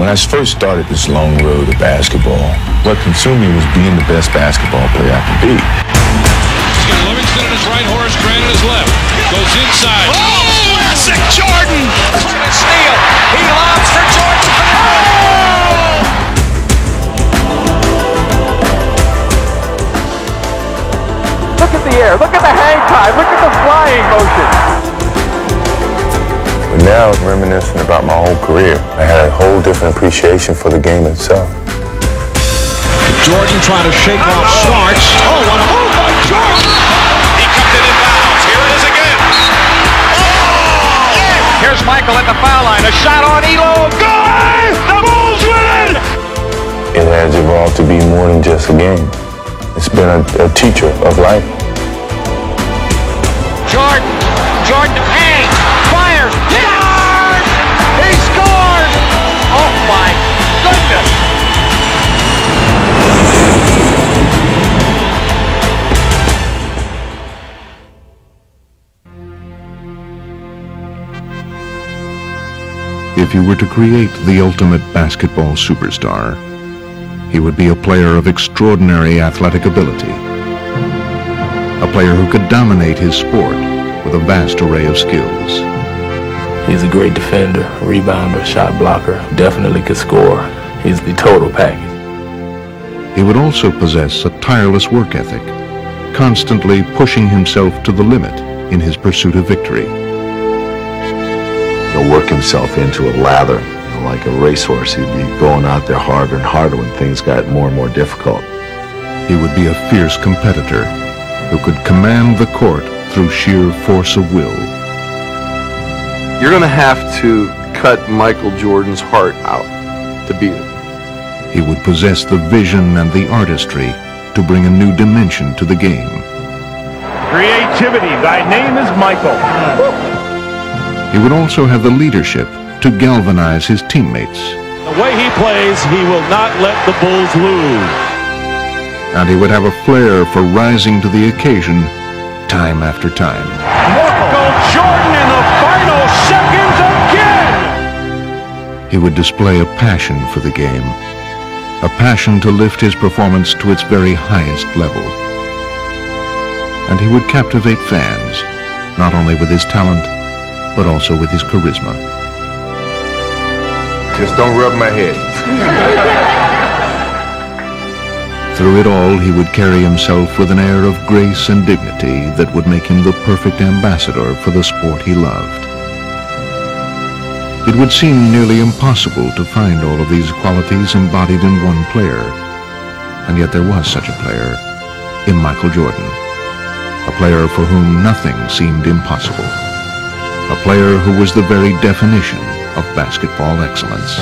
When I first started this long road to basketball, what consumed me was being the best basketball player I could be. He's got Livingston in his right, Horace Grant in his left. Goes inside. Oh, classic Jordan! Trying to steal. He lobs for Jordan. Oh! Look at the air. Look at the hang time. Look at the flying motion. But now, reminiscing about my whole career, I had a whole different appreciation for the game itself. Jordan trying to shake off Smarts. Oh, what a move by Jordan! He kept it in bounds. Here it is again. Oh! Here's Michael at the foul line. A shot on Elo. Good! The Bulls win! It has evolved to be more than just a game. It's been a teacher of life. Jordan hangs, fires, yes! He scored! Oh my goodness! If you were to create the ultimate basketball superstar, he would be a player of extraordinary athletic ability, a player who could dominate his sport with a vast array of skills. He's a great defender, rebounder, shot blocker, definitely could score. He's the total package. He would also possess a tireless work ethic, constantly pushing himself to the limit in his pursuit of victory. He'll work himself into a lather, like a racehorse. He'd be going out there harder and harder when things got more and more difficult. He would be a fierce competitor who could command the court through sheer force of will. You're going to have to cut Michael Jordan's heart out to beat him. He would possess the vision and the artistry to bring a new dimension to the game. Creativity. Thy name is Michael. He would also have the leadership to galvanize his teammates. The way he plays, he will not let the Bulls lose. And he would have a flair for rising to the occasion time after time. Michael Jordan in the final seconds again! He would display a passion for the game, a passion to lift his performance to its very highest level. And he would captivate fans, not only with his talent, but also with his charisma. Just don't rub my head. Through it all, he would carry himself with an air of grace and dignity that would make him the perfect ambassador for the sport he loved. It would seem nearly impossible to find all of these qualities embodied in one player, and yet there was such a player in Michael Jordan, a player for whom nothing seemed impossible, a player who was the very definition of basketball excellence.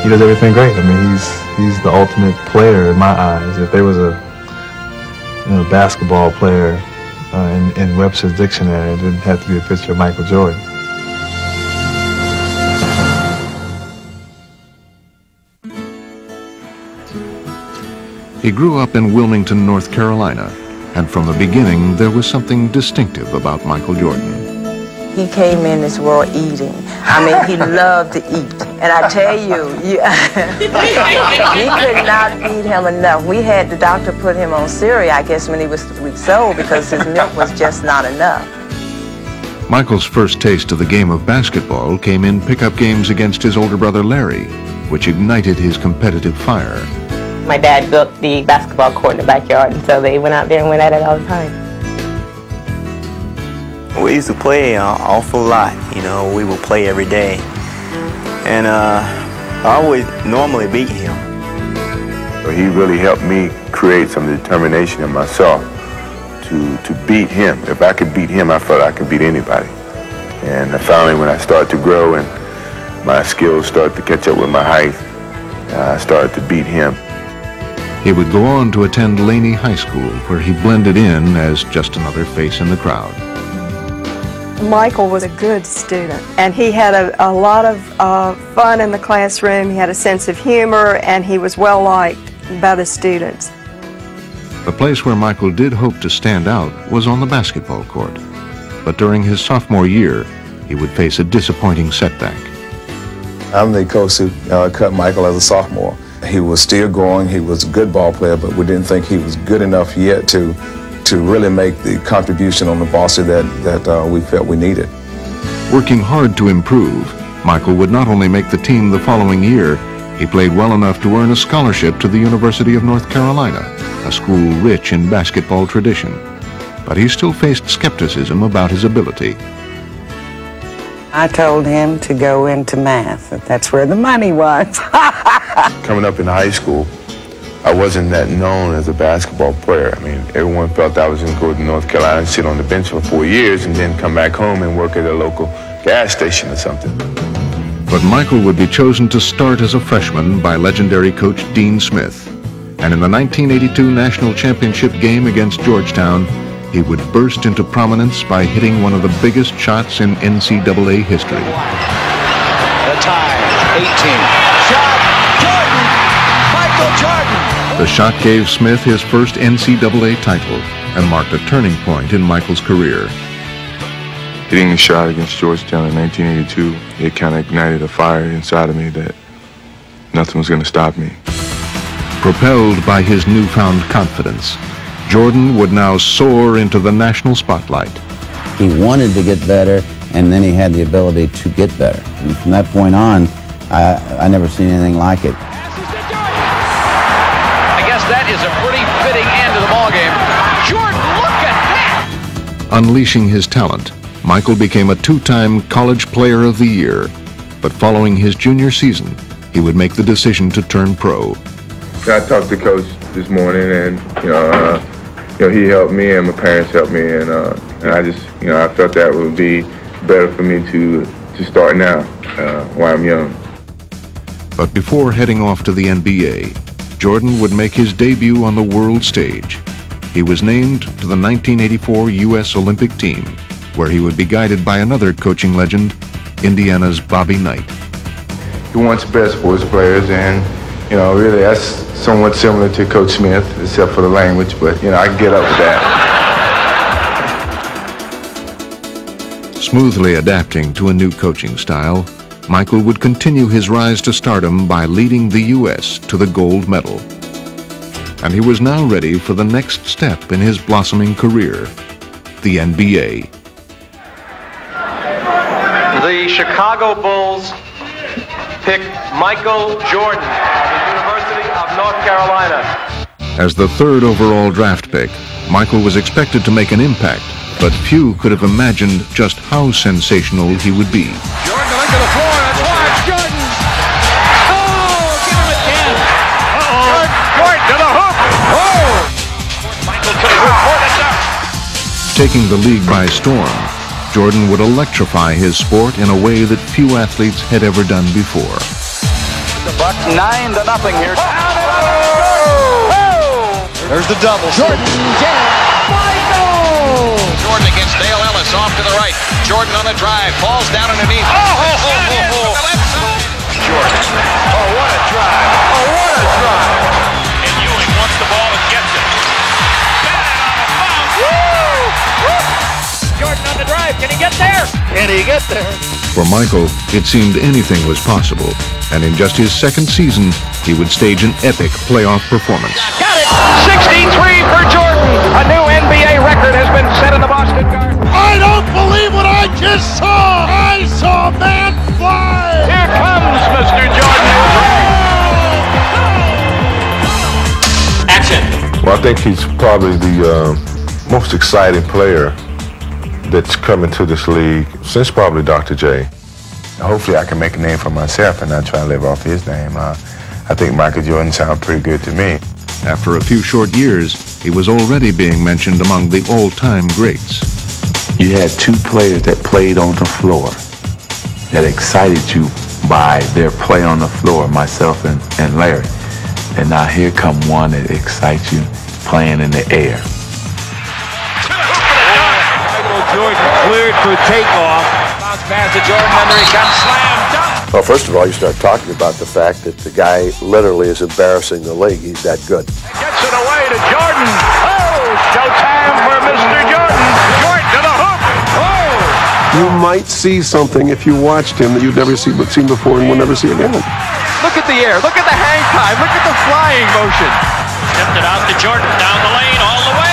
He does everything great. I mean, he's the ultimate player in my eyes. If there was a basketball player in Webster's dictionary, it didn't have to be a picture of Michael Jordan. He grew up in Wilmington, North Carolina, and from the beginning there was something distinctive about Michael Jordan. He came in this world eating. I mean, he loved to eat. And I tell you, we could not feed him enough. We had the doctor put him on cereal, I guess, when he was 3 weeks old because his milk was just not enough. Michael's first taste of the game of basketball came in pickup games against his older brother Larry, which ignited his competitive fire. My dad built the basketball court in the backyard, and so they went out there and went at it all the time. We used to play an awful lot, we would play every day. And I always normally beat him. He really helped me create some determination in myself to beat him. If I could beat him, I felt I could beat anybody. And finally, when I started to grow and my skills started to catch up with my height, I started to beat him. He would go on to attend Laney High School, where he blended in as just another face in the crowd. Michael was a good student, and he had a lot of fun in the classroom. He had a sense of humor, and he was well liked by the students. The place where Michael did hope to stand out was on the basketball court. But during his sophomore year, he would face a disappointing setback. I'm the coach who cut Michael as a sophomore. He was still growing. He was a good ball player, but we didn't think he was good enough yet to really make the contribution on the varsity that we felt we needed. Working hard to improve, Michael would not only make the team the following year, he played well enough to earn a scholarship to the University of North Carolina, a school rich in basketball tradition. But he still faced skepticism about his ability. I told him to go into math. That's where the money was. Coming up in high school, I wasn't that known as a basketball player. I mean, everyone felt I was going to go to North Carolina and sit on the bench for 4 years and then come back home and work at a local gas station or something. But Michael would be chosen to start as a freshman by legendary coach Dean Smith. And in the 1982 National Championship game against Georgetown, he would burst into prominence by hitting one of the biggest shots in NCAA history. The tie, 18. Shot, Jordan! Michael Jordan! The shot gave Smith his first NCAA title and marked a turning point in Michael's career. Hitting the shot against Georgetown in 1982, it kind of ignited a fire inside of me that nothing was going to stop me. Propelled by his newfound confidence, Jordan would now soar into the national spotlight. He wanted to get better, and then he had the ability to get better. And from that point on, I never seen anything like it. I guess that is a pretty fitting end to the ballgame. Jordan, look at that! Unleashing his talent, Michael became a two-time College Player of the Year. But following his junior season, he would make the decision to turn pro. I talked to Coach this morning, and he helped me, and my parents helped me, and I just, I felt that would be better for me to start now, while I'm young. But before heading off to the NBA, Jordan would make his debut on the world stage. He was named to the 1984 U.S. Olympic team, where he would be guided by another coaching legend, Indiana's Bobby Knight. He wants best for his players, and really that's somewhat similar to Coach Smith, except for the language, but I can get up with that. Smoothly adapting to a new coaching style, Michael would continue his rise to stardom by leading the U.S. to the gold medal. And he was now ready for the next step in his blossoming career, the NBA. The Chicago Bulls pick Michael Jordan of the University of North Carolina. As the third overall draft pick, Michael was expected to make an impact, but few could have imagined just how sensational he would be. Jordan to the floor, and watch Jordan! Oh, give him again! Uh-oh! Jordan to the hoop! Oh! Michael to the hoop, more than enough! Taking the league by storm, Jordan would electrify his sport in a way that few athletes had ever done before. The Bucks 9-0 here. Oh! There's the double. Jordan, Michael! Jordan against Dale Ellis, off to the right. Jordan on the drive, falls down underneath. Oh! Jordan. Oh, what a drive. Oh, what a drive. And Ewing wants the ball and gets it. Jordan on the drive. Can he get there? Can he get there? For Michael, it seemed anything was possible, and in just his second season, he would stage an epic playoff performance. Got it! 63 for Jordan! A new NBA record has been set in the Boston Garden. I don't believe what I just saw! I saw a man fly! Here comes Mr. Jordan. Action! Well, I think he's probably the most exciting player that's coming to this league since probably Dr. J. Hopefully I can make a name for myself and not try to live off his name. I think Michael Jordan sounds pretty good to me. After a few short years, he was already being mentioned among the all-time greats. You had two players that played on the floor that excited you by their play on the floor, myself and Larry. And now here come one that excites you playing in the air. Jordan cleared for takeoff. Bounce pass to Jordan, under he comes, slam dunk. Well, first of all, you start talking about the fact that the guy literally is embarrassing the league. He's that good. Gets it away to Jordan. Oh, showtime for Mr. Jordan. Jordan to the hoop. Oh, You might see something if you watched him that you'd never seen before and will never see again. Look at the air. Look at the hang time. Look at the flying motion. Tipped it out to Jordan down the lane all the way.